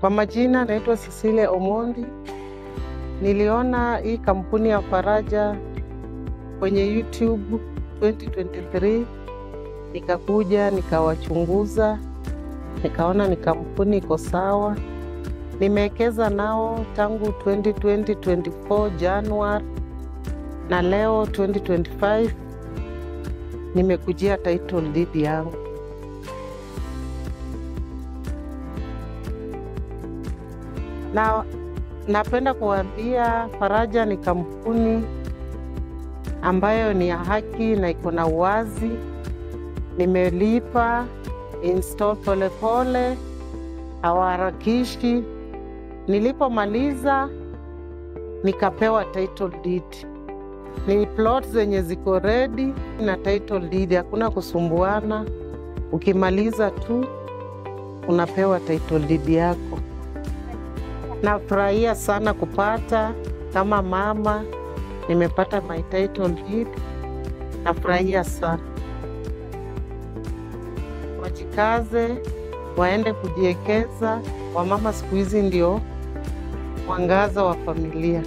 Kwa majina naitwa Cecilia Omondi. Niliona hii kampuni ya Faraja kwenye YouTube 2023. Nikakuja, nikawachunguza, nikaona ni kampuni iko sawa. Nimewekeza nao tangu 2024 January na leo 2025 nimekujia title deed yangu. Na napenda kuambia Faraja ni kampuni ambayo ni ya haki na iko na uwazi. Nimelipa install pole, hawaharakishi. Nilipomaliza nikapewa title deed. Ni plot zenye ziko ready na title deed, hakuna kusumbuana. Ukimaliza tu unapewa title deed yako. Nafurahia sana kupata kama mama, nimepata my title deed. Nafurahia sana. Wajikaze, waende kujiekeza. Wamama siku hizi ndio mwangaza wa familia.